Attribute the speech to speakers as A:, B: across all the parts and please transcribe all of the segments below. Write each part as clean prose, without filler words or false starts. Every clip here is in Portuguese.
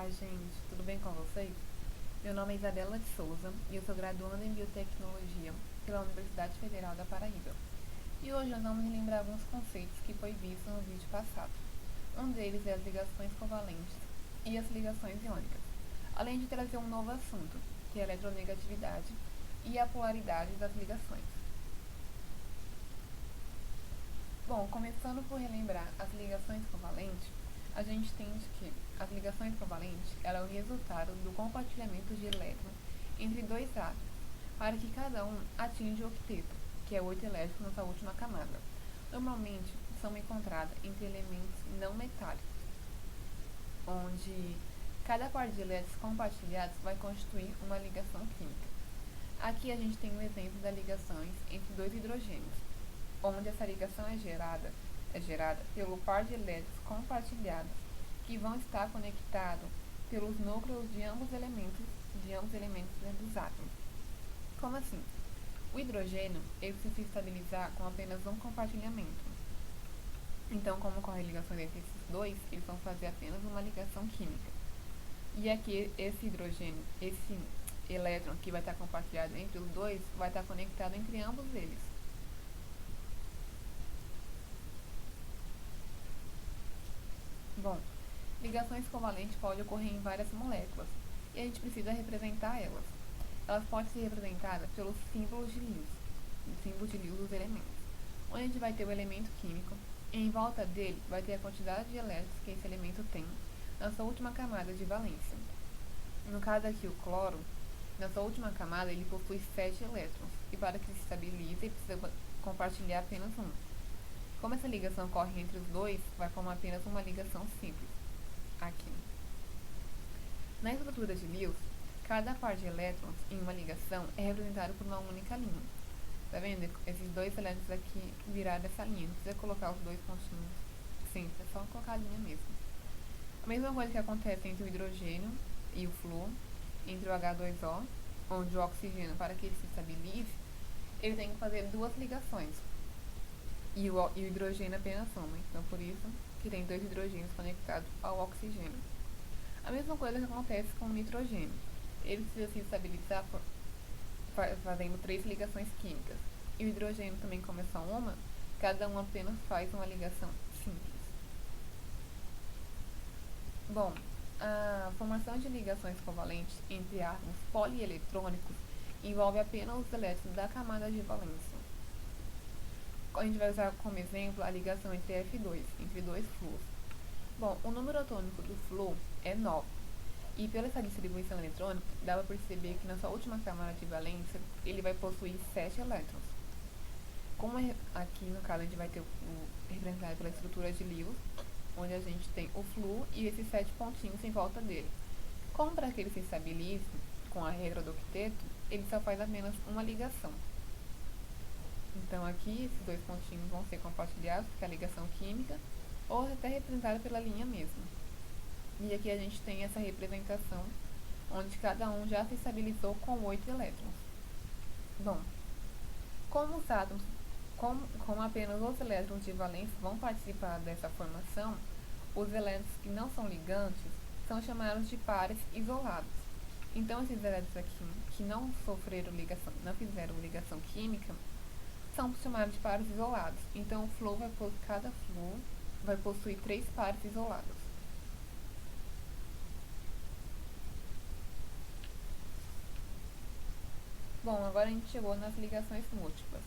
A: Olá, gente, tudo bem com vocês? Meu nome é Isabela de Souza e eu sou graduanda em Biotecnologia pela Universidade Federal da Paraíba. E hoje nós vamos relembrar alguns conceitos que foi visto no vídeo passado. Um deles é as ligações covalentes e as ligações iônicas, além de trazer um novo assunto, que é a eletronegatividade e a polaridade das ligações. Bom, começando por relembrar as ligações covalentes, a gente entende que as ligações covalentes é o resultado do compartilhamento de elétrons entre dois átomos, para que cada um atinja o octeto, que é 8 elétrons na sua última camada. Normalmente são encontradas entre elementos não metálicos, onde cada par de elétrons compartilhados vai constituir uma ligação química. Aqui a gente tem um exemplo das ligações entre dois hidrogênios, onde essa ligação é gerada pelo par de elétrons compartilhados, que vão estar conectados pelos núcleos de ambos elementos dos átomos. Como assim? O hidrogênio ele precisa se estabilizar com apenas um compartilhamento. Então, como ocorre ligações entre esses dois, eles vão fazer apenas uma ligação química. E aqui esse hidrogênio, esse elétron que vai estar compartilhado entre os dois, vai estar conectado entre ambos eles. Bom, ligações covalentes podem ocorrer em várias moléculas e a gente precisa representar elas. Elas podem ser representadas pelos símbolos de Lewis dos elementos, onde a gente vai ter o elemento químico e em volta dele vai ter a quantidade de elétrons que esse elemento tem na sua última camada de valência. No caso aqui, o cloro, na sua última camada ele possui 7 elétrons e para que se estabilize ele precisa compartilhar apenas um. Como essa ligação ocorre entre os dois, vai formar apenas uma ligação simples, aqui. Na estrutura de Lewis, cada par de elétrons em uma ligação é representado por uma única linha. Tá vendo? Esses dois elétrons aqui viraram essa linha. Não precisa colocar os dois pontinhos simples, é só colocar a linha mesmo. A mesma coisa que acontece entre o hidrogênio e o flúor, entre o H2O, onde o oxigênio, para que ele se estabilize, ele tem que fazer duas ligações. E o hidrogênio apenas uma, então por isso que tem dois hidrogênios conectados ao oxigênio. A mesma coisa que acontece com o nitrogênio. Ele precisa se estabilizar fazendo 3 ligações químicas. E o hidrogênio também, como é só uma, cada um apenas faz uma ligação simples. Bom, a formação de ligações covalentes entre átomos polieletrônicos envolve apenas os elétrons da camada de valência. A gente vai usar como exemplo a ligação entre F2, entre dois flúors. Bom, o número atômico do flúor é 9. E pela essa distribuição eletrônica, dá para perceber que na sua última camada de valência, ele vai possuir 7 elétrons. Como aqui no caso a gente vai ter representado pela estrutura de Lewis, onde a gente tem o flúor e esses 7 pontinhos em volta dele. Como para que ele se estabilize com a regra do octeto, ele só faz apenas uma ligação. Então aqui esses dois pontinhos vão ser compartilhados, porque é a ligação química, ou até representada pela linha mesmo. E aqui a gente tem essa representação, onde cada um já se estabilizou com 8 elétrons. Bom, como os átomos, como apenas os elétrons de valência vão participar dessa formação, os elétrons que não são ligantes são chamados de pares isolados. Então esses elétrons aqui, que não fizeram ligação química, são chamados de pares isolados. Então cada flúor vai possuir 3 pares isolados. Bom, agora a gente chegou nas ligações múltiplas.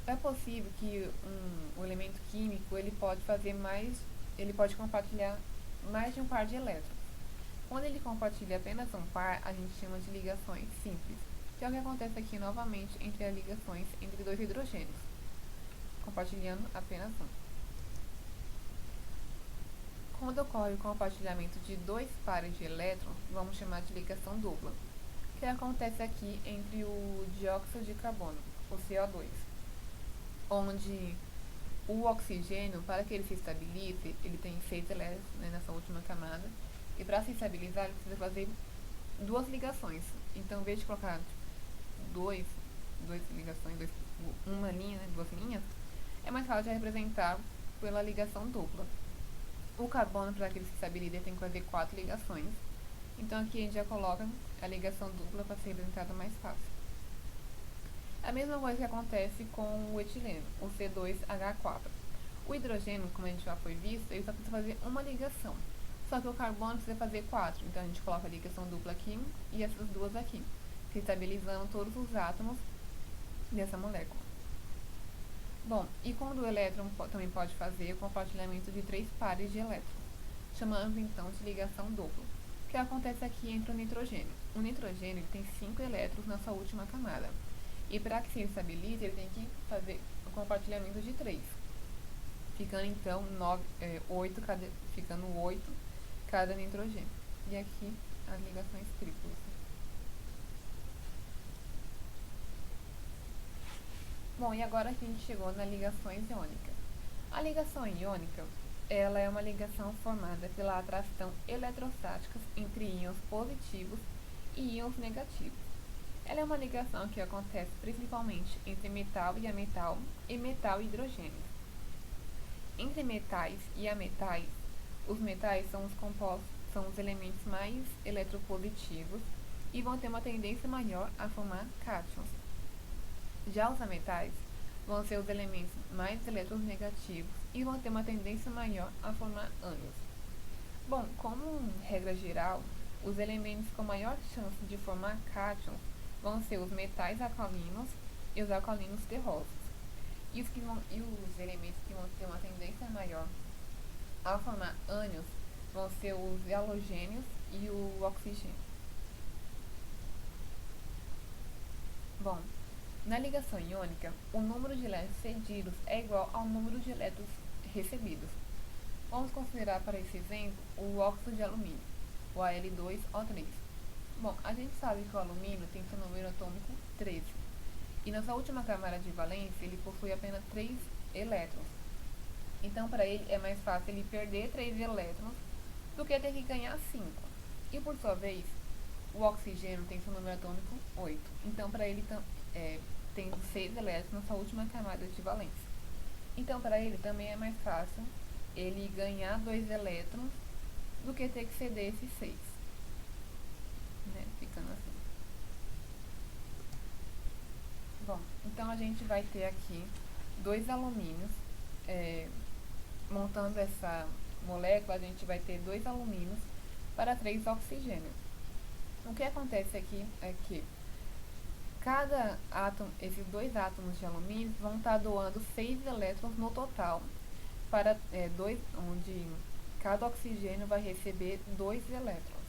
A: É possível que o elemento químico ele pode compartilhar mais de um par de elétrons. Quando ele compartilha apenas um par, a gente chama de ligações simples, que é o que acontece aqui novamente entre as ligações entre dois hidrogênios, compartilhando apenas um. Quando ocorre o compartilhamento de 2 pares de elétrons, vamos chamar de ligação dupla, que acontece aqui entre o dióxido de carbono, o CO2, onde o oxigênio, para que ele se estabilize, ele tem 6 elétrons nessa última camada, e para se estabilizar ele precisa fazer 2 ligações. Então, em vez de colocar duas ligações, uma linha, 2 linhas, é mais fácil de representar pela ligação dupla. O carbono, para que ele se estabilize, tem que fazer 4 ligações, Então aqui a gente já coloca a ligação dupla para ser representada mais fácil. A mesma coisa que acontece com o etileno, o C2H4. O hidrogênio, como a gente já foi visto, ele só precisa fazer uma ligação. Só que o carbono precisa fazer 4. Então a gente coloca a ligação dupla aqui e essas duas aqui, estabilizando todos os átomos dessa molécula. Bom, e quando o elétron também pode fazer o compartilhamento de 3 pares de elétrons, chamamos então de ligação dupla, que acontece aqui entre o nitrogênio. O nitrogênio tem 5 elétrons na sua última camada, e para que se estabilize, ele tem que fazer o compartilhamento de 3, ficando então 8 cada nitrogênio. E aqui as ligações triplas. Bom, e agora que a gente chegou nas ligações iônicas. A ligação iônica, ela é uma ligação formada pela atração eletrostática entre íons positivos e íons negativos. Ela é uma ligação que acontece principalmente entre metal e ametal e metal e hidrogênio. Entre metais e ametais, os metais são os compostos, são os elementos mais eletropositivos e vão ter uma tendência maior a formar cátions. Já os ametais vão ser os elementos mais eletronegativos e vão ter uma tendência maior a formar ânions. Bom, como regra geral, os elementos com maior chance de formar cátions vão ser os metais alcalinos e os alcalinos terrosos. E os elementos que vão ter uma tendência maior a formar ânions vão ser os halogênios e o oxigênio. Bom, na ligação iônica, o número de elétrons cedidos é igual ao número de elétrons recebidos. Vamos considerar para esse exemplo o óxido de alumínio, o Al2O3. Bom, a gente sabe que o alumínio tem seu número atômico 13. E na sua última camada de valência, ele possui apenas 3 elétrons. Então, para ele, é mais fácil ele perder 3 elétrons do que ter que ganhar 5. E, por sua vez, o oxigênio tem seu número atômico 8. Então, para ele, tendo 6 elétrons na sua última camada de valência. Então, para ele, também é mais fácil ele ganhar 2 elétrons do que ter que ceder esses 6. Né? Ficando assim. Bom, então a gente vai ter aqui 2 alumínios. Montando essa molécula, a gente vai ter 2 alumínios para 3 oxigênios. O que acontece aqui é que cada átomo, esses 2 átomos de alumínio vão estar doando 6 elétrons no total, para onde cada oxigênio vai receber 2 elétrons.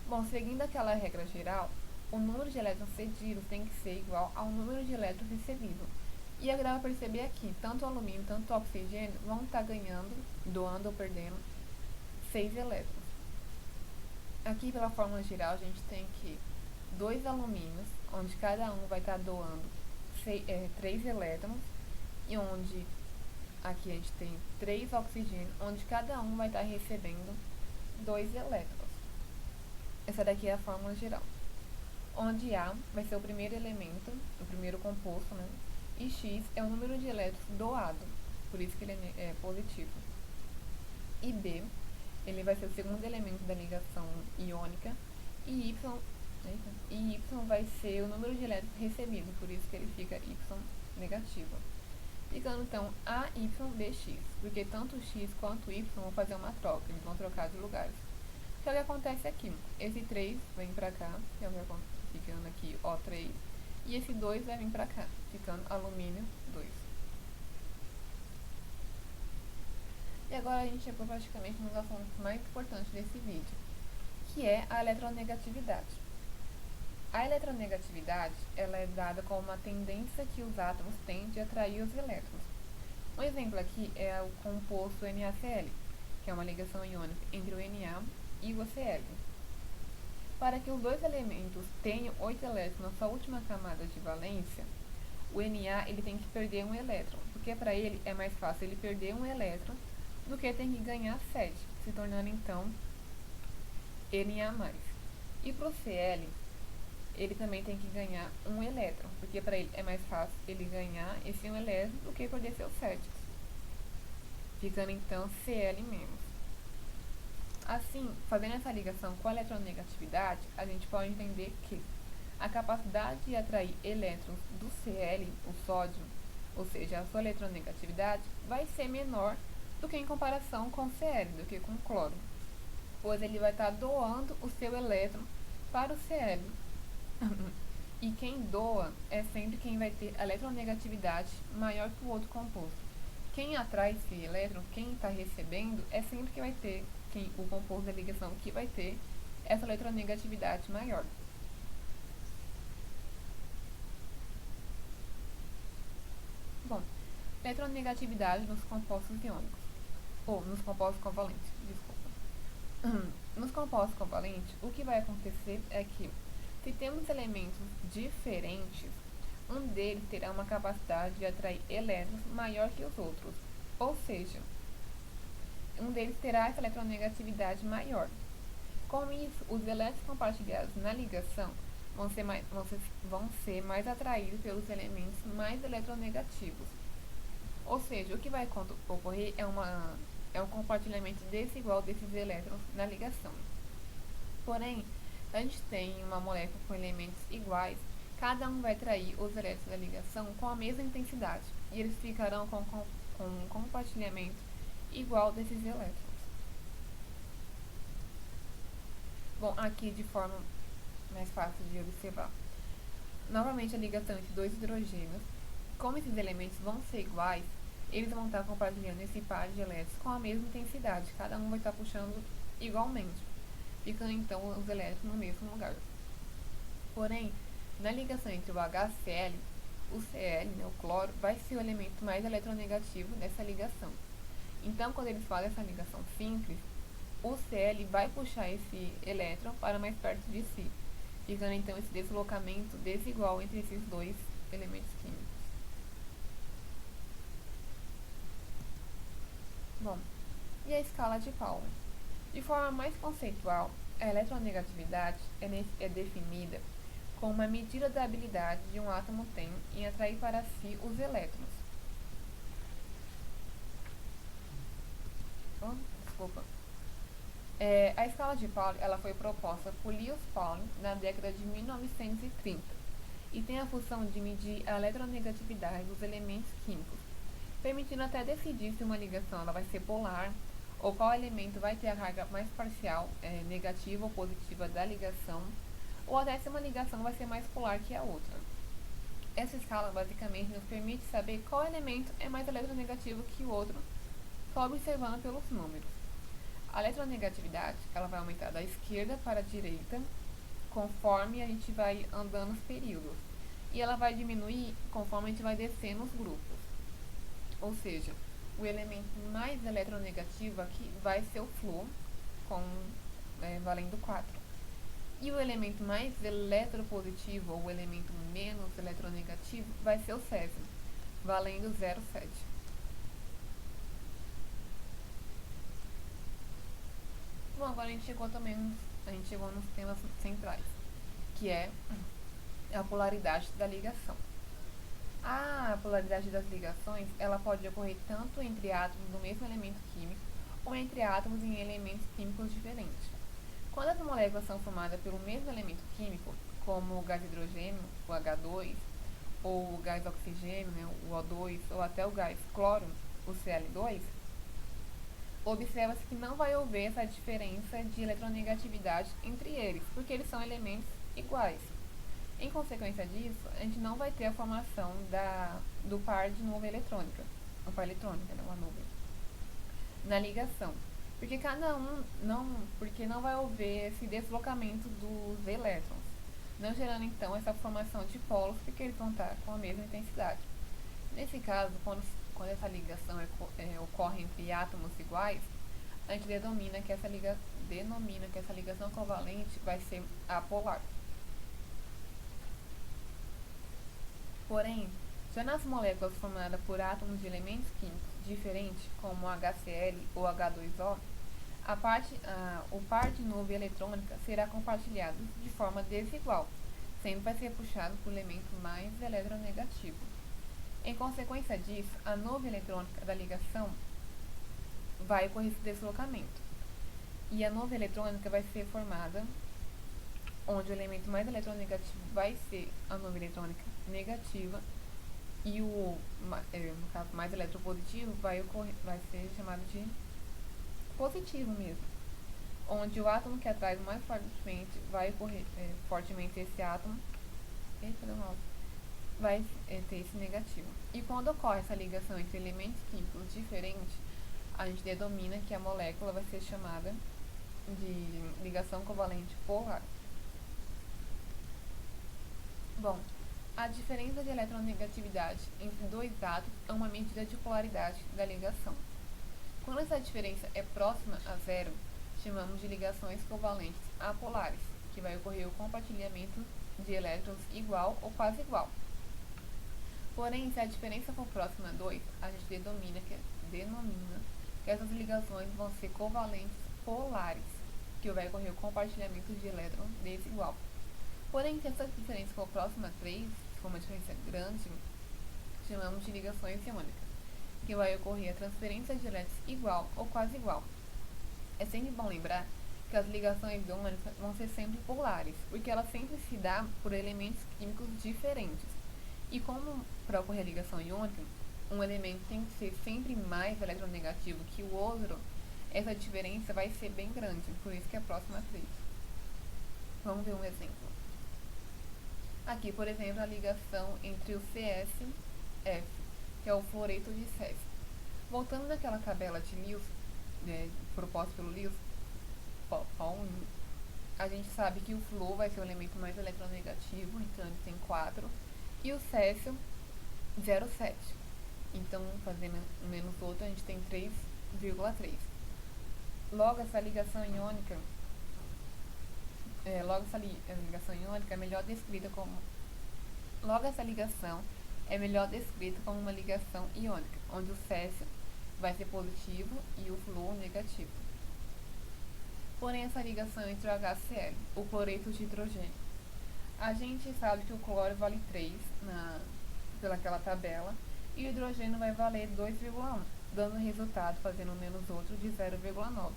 A: Bom, seguindo aquela regra geral, o número de elétrons cedidos tem que ser igual ao número de elétrons recebidos. E agora vai perceber aqui, tanto o alumínio quanto o oxigênio vão estar doando ou perdendo 6 elétrons. Aqui pela fórmula geral a gente tem que 2 alumínios, onde cada um vai estar doando 3 elétrons, e onde aqui a gente tem 3 oxigênios, onde cada um vai estar recebendo 2 elétrons. Essa daqui é a fórmula geral. Onde A vai ser o primeiro elemento, o primeiro composto, né? E X é o número de elétrons doado, por isso que ele é positivo. E B, ele vai ser o segundo elemento da ligação iônica, e Y vai ser o número de elétrons recebido, por isso que ele fica Y negativo. Ficando então AYBX, porque tanto X quanto Y vão fazer uma troca, eles vão trocar de lugares. O que acontece aqui? Esse 3 vem pra cá, que é o que acontece, ficando aqui O3, e esse 2 vai vir pra cá, ficando alumínio 2. E agora a gente chegou praticamente nos assuntos mais importantes desse vídeo, que é a eletronegatividade. A eletronegatividade, ela é dada como uma tendência que os átomos têm de atrair os elétrons. Um exemplo aqui é o composto NaCl, que é uma ligação iônica entre o Na e o Cl. Para que os 2 elementos tenham 8 elétrons na sua última camada de valência, o Na ele tem que perder um elétron, porque para ele é mais fácil ele perder um elétron do que tem que ganhar 7, se tornando então Na+. E para o Cl, ele também tem que ganhar um elétron, porque para ele é mais fácil ele ganhar esse um elétron do que perder seus 7, ficando então Cl-. Assim, fazendo essa ligação com a eletronegatividade, a gente pode entender que a capacidade de atrair elétrons do Cl, o sódio, ou seja, a sua eletronegatividade, vai ser menor do que em comparação com o Cl, do que com o cloro, pois ele vai estar doando o seu elétron para o Cl. E quem doa é sempre quem vai ter a eletronegatividade maior que o outro composto. Quem atrai esse elétron, quem está recebendo, é sempre que vai ter o composto da ligação que vai ter essa eletronegatividade maior. Bom, eletronegatividade nos compostos iônicos, ou nos compostos covalentes, desculpa. Nos compostos covalentes, o que vai acontecer é que, se temos elementos diferentes, um deles terá uma capacidade de atrair elétrons maior que os outros, ou seja, um deles terá essa eletronegatividade maior. Com isso, os elétrons compartilhados na ligação vão ser mais atraídos pelos elementos mais eletronegativos. Ou seja, o que vai ocorrer é um compartilhamento desigual desses elétrons na ligação. Porém, se a gente tem uma molécula com elementos iguais, cada um vai atrair os elétrons da ligação com a mesma intensidade, e eles ficarão com um compartilhamento igual desses elétrons. Bom, aqui de forma mais fácil de observar. Novamente a ligação entre dois hidrogênios. Como esses elementos vão ser iguais, eles vão estar compartilhando esse par de elétrons com a mesma intensidade. Cada um vai estar puxando igualmente, ficando então os elétrons no mesmo lugar. Porém, na ligação entre o HCl, o Cl, o cloro, vai ser o elemento mais eletronegativo dessa ligação. Então, quando eles fazem essa ligação simples, o Cl vai puxar esse elétron para mais perto de si, ficando então esse deslocamento desigual entre esses dois elementos químicos. Bom, e a escala de Pauli? De forma mais conceitual, a eletronegatividade é definida como uma medida da habilidade de um átomo tem em atrair para si os elétrons. Desculpa. A escala de Pauli ela foi proposta por Linus Pauling na década de 1930 e tem a função de medir a eletronegatividade dos elementos químicos, permitindo até decidir se uma ligação ela vai ser polar ou qual elemento vai ter a carga mais parcial, negativa ou positiva da ligação, ou até se uma ligação vai ser mais polar que a outra. Essa escala basicamente nos permite saber qual elemento é mais eletronegativo que o outro, só observando pelos números. A eletronegatividade ela vai aumentar da esquerda para a direita conforme a gente vai andando os períodos, e ela vai diminuir conforme a gente vai descendo os grupos. Ou seja, o elemento mais eletronegativo aqui vai ser o flúor, valendo 4. E o elemento mais eletropositivo, ou o elemento menos eletronegativo, vai ser o césio, valendo 0,7. Bom, agora a gente chegou nos temas centrais, que é a polaridade da ligação. A polaridade das ligações, ela pode ocorrer tanto entre átomos do mesmo elemento químico ou entre átomos em elementos químicos diferentes. Quando as moléculas são formadas pelo mesmo elemento químico, como o gás hidrogênio, o H2, ou o gás oxigênio, o O2, ou até o gás cloro, o Cl2, observa-se que não vai haver essa diferença de eletronegatividade entre eles, porque eles são elementos iguais. Em consequência disso, a gente não vai ter a formação do par de nuvem eletrônica, uma nuvem, na ligação, porque porque não vai haver esse deslocamento dos elétrons, não gerando então essa formação de polos, porque eles vão estar com a mesma intensidade. Nesse caso, quando essa ligação ocorre entre átomos iguais, a gente denomina que essa ligação covalente vai ser apolar. Porém, já nas moléculas formadas por átomos de elementos químicos diferentes, como HCl ou H2O, o par de nuvem eletrônica será compartilhado de forma desigual, sempre vai ser puxado por elemento mais eletronegativo. Em consequência disso, a nuvem eletrônica da ligação vai ocorrer esse deslocamento. E a nova eletrônica vai ser formada onde o elemento mais eletronegativo vai ser a nova eletrônica negativa e no caso, mais eletropositivo vai ser chamado de positivo mesmo, onde o átomo que atrai mais fortemente vai ocorrer fortemente esse átomo, vai ter esse negativo. E quando ocorre essa ligação entre elementos químicos diferentes, a gente denomina que a molécula vai ser chamada de ligação covalente polar. Bom, a diferença de eletronegatividade entre dois átomos é uma medida de polaridade da ligação. Quando essa diferença é próxima a zero, chamamos de ligações covalentes apolares, que vai ocorrer o compartilhamento de elétrons igual ou quase igual. Porém, se a diferença for próxima a 2, a gente denomina que essas ligações vão ser covalentes polares, que vai ocorrer o compartilhamento de elétrons desigual. Porém, se essa diferença for próxima a 3, se for uma diferença grande, chamamos de ligações iônicas, que vai ocorrer a transferência de elétrons igual ou quase igual. É sempre bom lembrar que as ligações iônicas vão ser sempre polares, porque elas sempre se dão por elementos químicos diferentes. E como para ocorrer a ligação iônica, um elemento tem que ser sempre mais eletronegativo que o outro, essa diferença vai ser bem grande, por isso que é próxima a 3. Vamos ver um exemplo. Aqui, por exemplo, a ligação entre o CsF, que é o fluoreto de Césio. Voltando naquela tabela de Lewis, proposta pelo Lewis, a gente sabe que o flúor vai ser o elemento mais eletronegativo, então ele tem 4, e o Césio 0,7. Então, fazendo um menos outro, a gente tem 3,3. Logo, essa ligação iônica é melhor descrita como uma ligação iônica, onde o Césio vai ser positivo e o flúor negativo. Porém, essa ligação entre o HCl, o cloreto de hidrogênio, a gente sabe que o cloro vale 3 pelaquela tabela e o hidrogênio vai valer 2,1, dando resultado, fazendo um menos outro, de 0,9.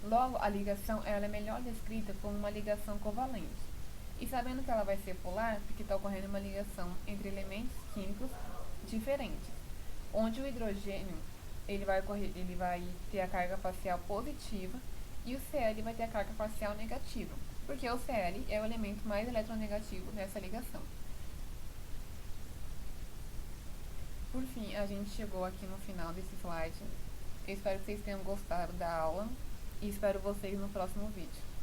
A: Logo, a ligação ela é melhor descrita como uma ligação covalente. E sabendo que ela vai ser polar, porque está ocorrendo uma ligação entre elementos químicos diferentes, onde o hidrogênio ele vai ter a carga parcial positiva e o Cl vai ter a carga parcial negativa, porque o Cl é o elemento mais eletronegativo dessa ligação. Por fim, a gente chegou aqui no final desse slide. Eu espero que vocês tenham gostado da aula e espero vocês no próximo vídeo.